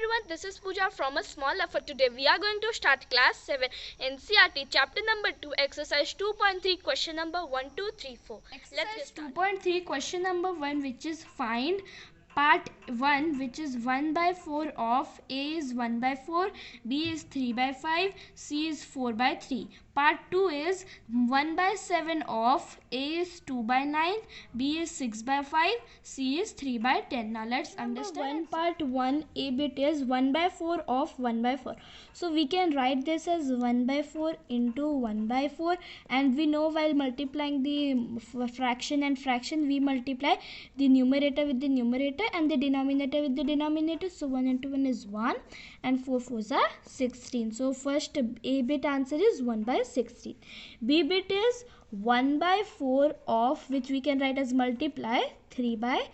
everyone, this is Pooja from A Small Effort. Today we are going to start class 7 NCERT chapter number 2 exercise 2.3 question number 1, 2, 3, 4. Let's get started. 2.3 question number 1, which is find part 1, which is 1 by 4 of A is 1 by 4, B is 3 by 5, C is 4 by 3. Part 2 is 1 by 7 of A is 2 by 9, B is 6 by 5, C is 3 by 10. Now let's understand. Part 1 A bit is 1 by 4 of 1 by 4. So we can write this as 1 by 4 into 1 by 4, and we know while multiplying the fraction and fraction, we multiply the numerator with the numerator and the denominator with the denominator. So 1 into 1 is 1 and 4 4s are 16. So first A bit answer is 1 by 16. B bit is 1 by 4 of, which we can write as multiply 3 by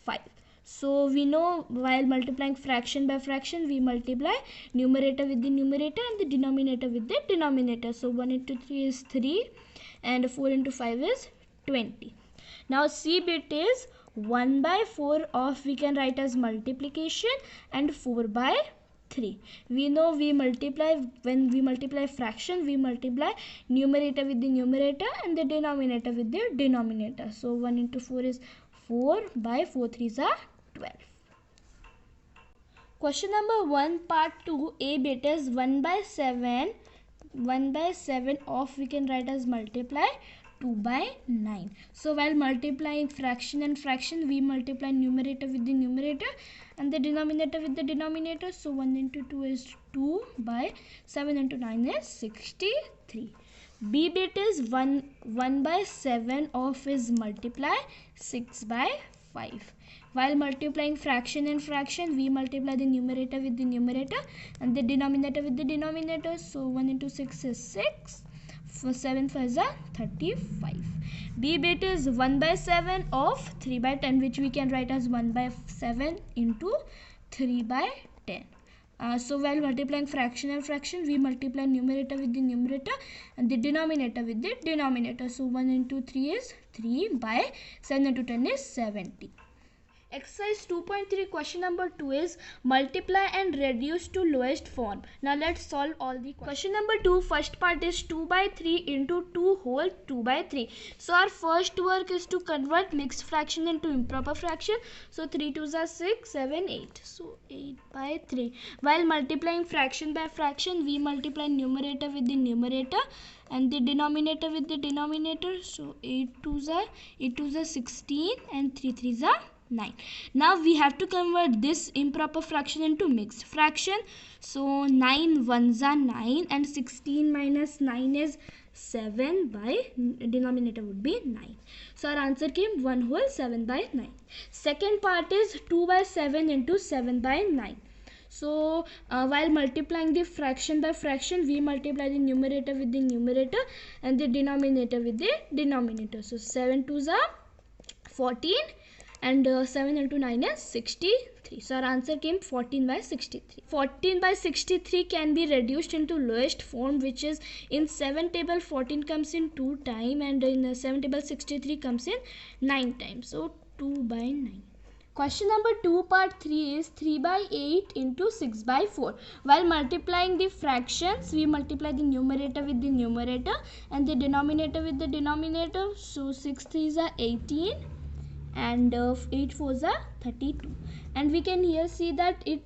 5. So we know while multiplying fraction by fraction, we multiply numerator with the numerator and the denominator with the denominator. So 1 into 3 is 3 and 4 into 5 is 20. Now C bit is 1 by 4 of, we can write as multiplication and 4 by 3. We know we multiply, when we multiply fraction, we multiply numerator with the numerator and the denominator with the denominator. So 1 into 4 is 4 by 4 3s are 12. Question number 1 part 2 A bit is 1 by 7 of, we can write as multiply 2 by 9. So while multiplying fraction and fraction, we multiply numerator with the numerator and the denominator with the denominator. So 1 into 2 is 2 by 7 into 9 is 63. B bit is 1 by 7 of is multiply 6 by 5. While multiplying fraction and fraction, we multiply the numerator with the numerator and the denominator with the denominator. So 1 into 6 is 6. For 7 5s are 35. B bit is 1 by 7 of 3 by 10, which we can write as 1 by 7 into 3 by 10. So while multiplying fraction and fraction, we multiply numerator with the numerator and the denominator with the denominator. So 1 into 3 is 3 by 7 into 10 is 70. Exercise 2.3 question number 2 is multiply and reduce to lowest form. Now let's solve all the questions. Question number 2, first part is 2 by 3 into 2 whole 2 by 3. So our first work is to convert mixed fraction into improper fraction. So 3 2s are 6, 7, 8. So 8 by 3. While multiplying fraction by fraction, we multiply numerator with the numerator and the denominator with the denominator. So 8 2s are 16 and 3 3s are 9. Now we have to convert this improper fraction into mixed fraction. So 9 1s are 9 and 16 minus 9 is 7 by denominator would be 9. So our answer came 1 whole 7 by 9. Second part is 2 by 7 into 7 by 9. So while multiplying the fraction by fraction, we multiply the numerator with the numerator and the denominator with the denominator. So 7 2s are 14 and 7 into 9 is 63. So our answer came 14 by 63. 14 by 63 can be reduced into lowest form, which is in 7 table 14 comes in 2 times and in 7 table 63 comes in 9 times. So 2 by 9. Question number 2 part 3 is 3 by 8 into 6 by 4. While multiplying the fractions, we multiply the numerator with the numerator and the denominator with the denominator. So 6 3s are 18 and 8 4s are 32, and we can here see that it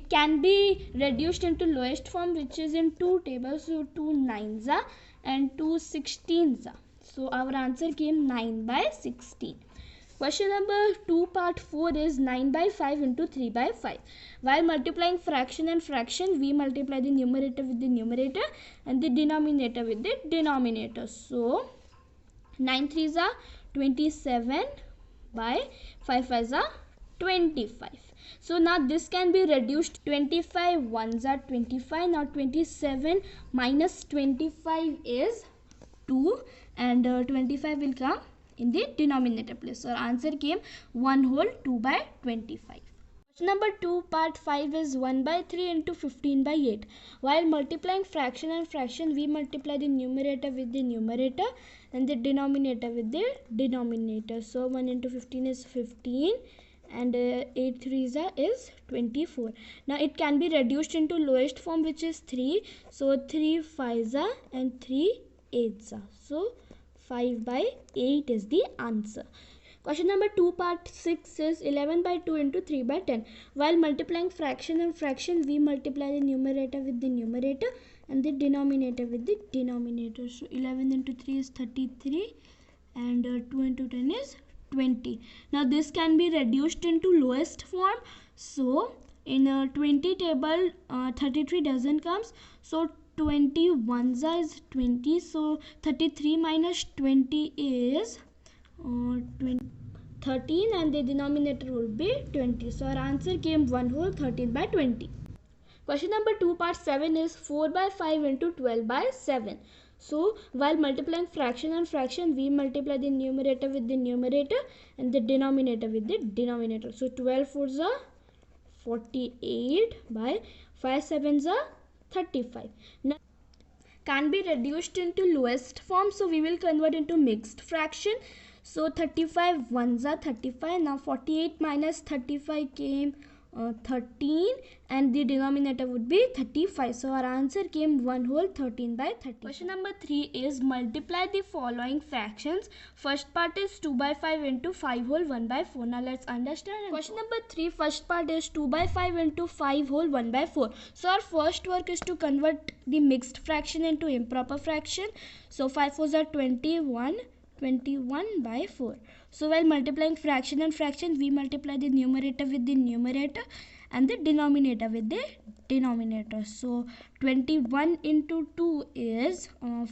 can be reduced into lowest form, which is in 2 tables. So 2 9s are and 2 16s are. So our answer came 9 by 16. Question number 2 part 4 is 9 by 5 into 3 by 5. While multiplying fraction and fraction, we multiply the numerator with the numerator and the denominator with the denominator. So 9 3s are 27 by 5 5s are 25. So now this can be reduced. 25 1s are 25. Now 27 minus 25 is 2 and 25 will come in the denominator place. So our answer came 1 whole 2 by 25. Number 2 part 5 is 1 by 3 into 15 by 8. While multiplying fraction and fraction, we multiply the numerator with the numerator and the denominator with the denominator. So 1 into 15 is 15 and 8 3s is 24. Now it can be reduced into lowest form, which is 3. So 3 5s and 3 8s. So 5 by 8 is the answer. Question number 2 part 6 is 11 by 2 into 3 by 10. While multiplying fraction and fraction, we multiply the numerator with the numerator and the denominator with the denominator. So 11 into 3 is 33 and 2 into 10 is 20. Now this can be reduced into lowest form. So in a 20 table, 33 doesn't comes. So 21 is 20. So 33 minus 20 is 13, and the denominator will be 20. So our answer came 1 whole 13 by 20. Question number 2 part 7 is 4 by 5 into 12 by 7. So while multiplying fraction and fraction, we multiply the numerator with the numerator and the denominator with the denominator. So 12 4s are 48 by 5 7s are 35. Now can be reduced into lowest form, so we will convert into mixed fraction. So 35 1s are 35. Now 48 minus 35 came 13, and the denominator would be 35. So our answer came 1 whole 13 by 30. Question number 3 is multiply the following fractions. First part is 2 by 5 into 5 whole 1 by 4. Now let's understand. Question number 3, first part is 2 by 5 into 5 whole 1 by 4. So our first work is to convert the mixed fraction into improper fraction. So 5 4s are 21 by 4. So while multiplying fraction and fraction, we multiply the numerator with the numerator and the denominator with the denominator. So 21 into 2 is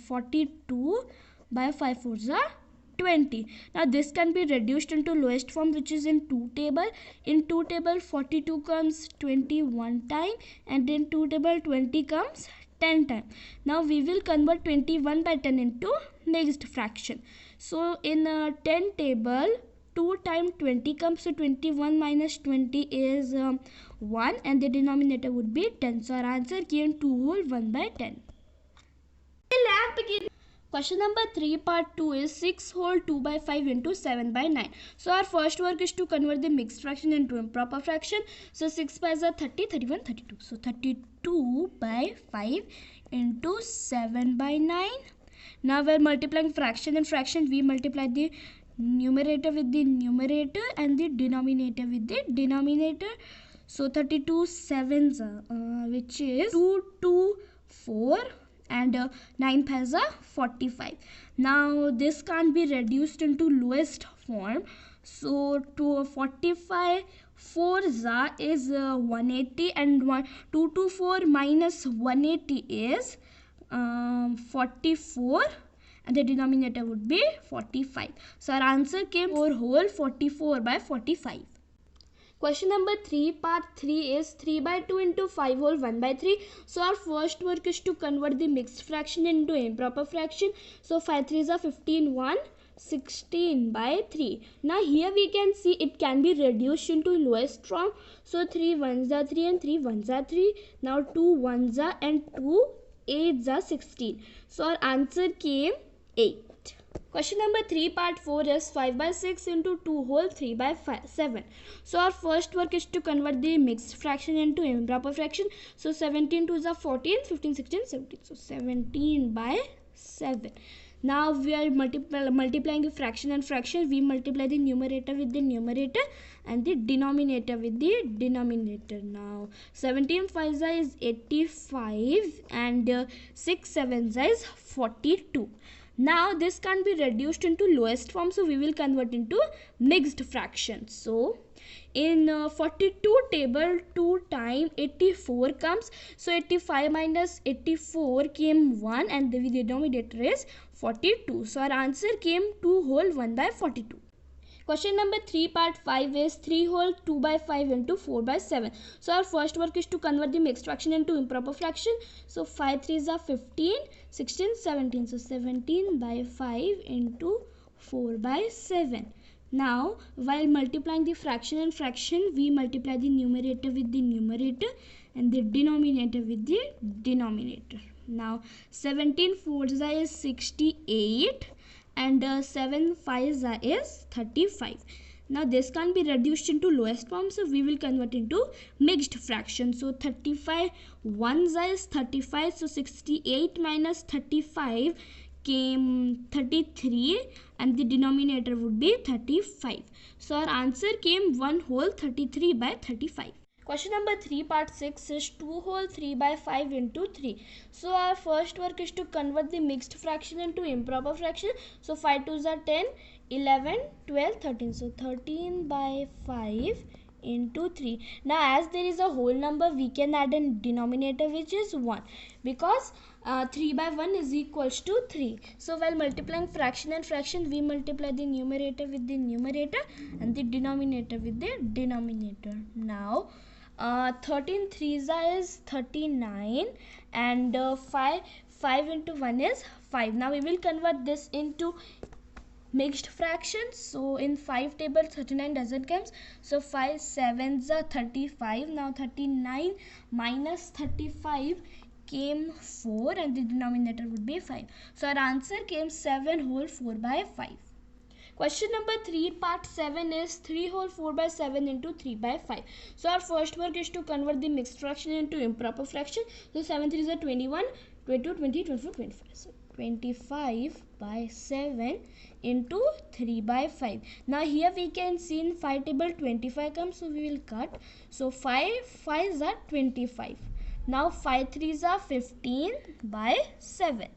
42 by 5 4s are 20. Now this can be reduced into lowest form, which is in 2 table. In 2 table 42 comes 21 time, and in 2 table 20 comes 10 time. Now we will convert 21 by 10 into mixed fraction. So in 10 table 2 times 20 comes, so 21 minus 20 is 1, and the denominator would be 10. So our answer came 2 whole 1 by 10. Question number 3 part 2 is 6 whole 2 by 5 into 7 by 9. So our first work is to convert the mixed fraction into improper fraction. So 6 5s are 30, 31, 32. So 32 by 5 into 7 by 9. Now we're multiplying fraction and fraction, we multiply the numerator with the numerator and the denominator with the denominator. So 32 7s which is 2 2 4, and 9 5s are 45. Now this can't be reduced into lowest form. So 45 4s is 180, and 2 to 4 minus 180 is 44, and the denominator would be 45. So our answer came 4 whole 44 by 45. Question number 3 part 3 is 3 by 2 into 5 whole 1 by 3. So our first work is to convert the mixed fraction into improper fraction. So 5 3s are 15 1 16 by 3. Now here we can see it can be reduced into lowest form. So 3 1s are 3 and 3 1s are 3. Now 2 1s are and 2 8s are 16. So our answer came 8. Question number 3 part 4 is 5 by 6 into 2 whole 3 by 7. So our first work is to convert the mixed fraction into improper fraction. So 17 2s are 14, 15 16 17. So 17 by 7. Now we are multiplying the fraction and fraction. We multiply the numerator with the numerator and the denominator with the denominator. Now 17 5s is 85, and 6 7s is 42. Now this can be reduced into lowest form, so we will convert into mixed fraction. So in 42 table 2 times 84 comes, so 85 minus 84 came 1, and the denominator is 42. So our answer came 2 whole 1 by 42. Question number 3 part 5 is 3 whole 2 by 5 into 4 by 7. So our first work is to convert the mixed fraction into improper fraction. So 5 3s are 15, 16, 17. So 17 by 5 into 4 by 7. Now while multiplying the fraction and fraction, we multiply the numerator with the numerator and the denominator with the denominator. Now 17 4s is 68, and 7 5s is 35. Now this can't be reduced into lowest form, so we will convert into mixed fraction. So 35 ones is 35, so 68 minus 35 came 33, and the denominator would be 35. So our answer came 1 whole 33 by 35. Question number 3 part 6 is 2 whole 3 by 5 into 3. So our first work is to convert the mixed fraction into improper fraction. So 5 2s are 10, 11, 12, 13. So 13 by 5 into 3. Now as there is a whole number, we can add a denominator which is 1, because 3 by 1 is equals to 3. So while multiplying fraction and fraction, we multiply the numerator with the numerator and the denominator with the denominator. Now 13 threes is 39, and 5 into 1 is 5. Now we will convert this into mixed fractions. So in 5 table 39 doesn't come, so 5 7s are 35. Now 39 minus 35 came 4, and the denominator would be 5. So our answer came 7 whole 4 by 5. Question number 3 part 7 is 3 whole 4 by 7 into 3 by 5. So our first work is to convert the mixed fraction into improper fraction. So 7 3s are 21, 22, 20, 24, 25. So 25 by 7 into 3 by 5. Now here we can see in 5 table 25 comes, so we will cut. So 5 5s are 25. Now 5 3s are 15 by 7.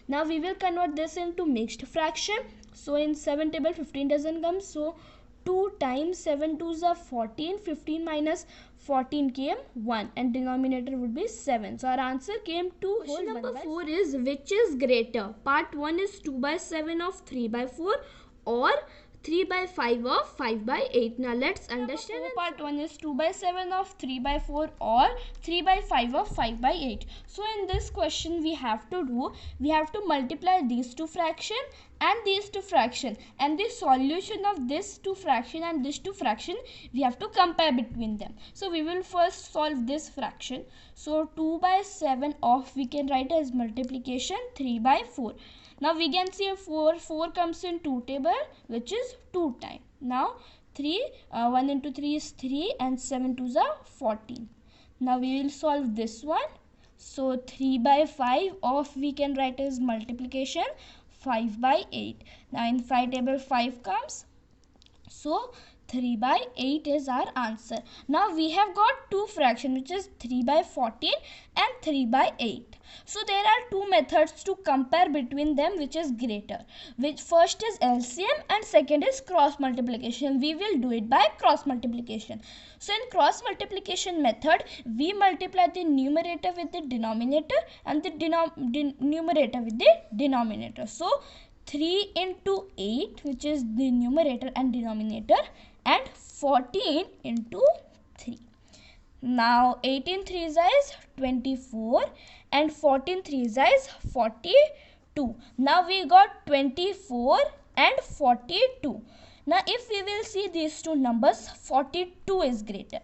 Now we will convert this into mixed fraction. So in 7 table 15 doesn't come, so 2 times 7 2s are 14. 15 minus 14 came 1, and denominator would be 7. So our answer came 2 whole. Question number 4 is which is greater? Part 1 is 2 by 7 of 3 by 4 or 3 by 5 of 5 by 8. Now let's understand. Part 1 is 2 by 7 of 3 by 4 or 3 by 5 of 5 by 8. So in this question we have to multiply these two fraction and these two fraction, and the solution of this two fraction and this two fraction we have to compare between them. So we will first solve this fraction. So 2 by 7 of, we can write as multiplication 3 by 4. Now we can see 4 comes in 2 table, which is 2 times. Now 1 into 3 is 3, and 7 2s are 14. Now we will solve this one. So 3 by 5 of, we can write as multiplication 5 by 8. Now in 5 table 5 comes, so 3 by 8 is our answer. Now we have got two fractions, which is 3 by 14 and 3 by 8. So there are two methods to compare between them, which is greater. Which first is LCM and second is cross multiplication. We will do it by cross multiplication. So in cross multiplication method, we multiply the numerator with the denominator and the numerator with the denominator. So 3 into 8, which is the numerator and denominator, and 14 into 3. Now 18 3s is 24 and 14 3s is 42. Now we got 24 and 42. Now if we will see these two numbers, 42 is greater,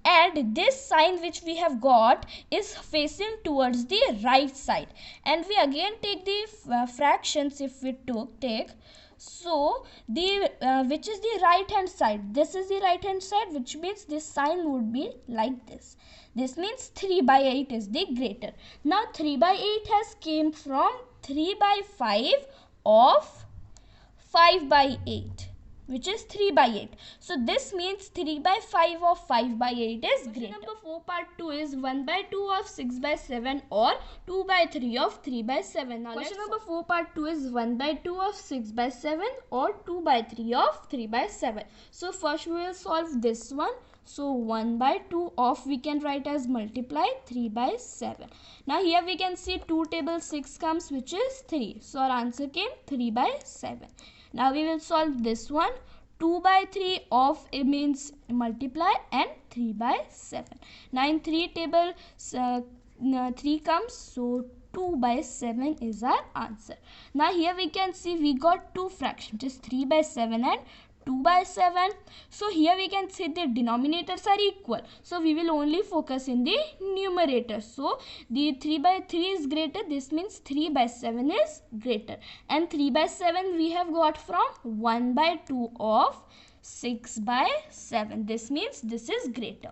and this sign which we have got is facing towards the right side, and we again take the fractions. If we take, so the which is the right hand side, this is the right hand side, which means this sign would be like this. This means 3 by 8 is the greater. Now 3 by 8 has came from 3 by 5 of 5 by 8, which is 3 by 8. So this means 3 by 5 of 5 by 8 is greater. Number 4 part 2 is 1 by 2 of 6 by 7 or 2 by 3 of 3 by 7. Now question number 4 part 2 is 1 by 2 of 6 by 7 or 2 by 3 of 3 by 7. So first we will solve this one. So 1 by 2 of, we can write as multiply 3 by 7. Now here we can see 2 table 6 comes, which is 3. So our answer came 3 by 7. Now we will solve this one. 2 by 3 of, it means multiply, and 3 by 7. Now in 3 table 3 comes, so 2 by 7 is our answer. Now here we can see we got two fractions, just 3 by 7 and 2 by 7. So here we can see the denominators are equal. So we will only focus in the numerator. So the 3 by 3 is greater. This means 3 by 7 is greater. And 3 by 7 we have got from 1 by 2 of 6 by 7. This means this is greater.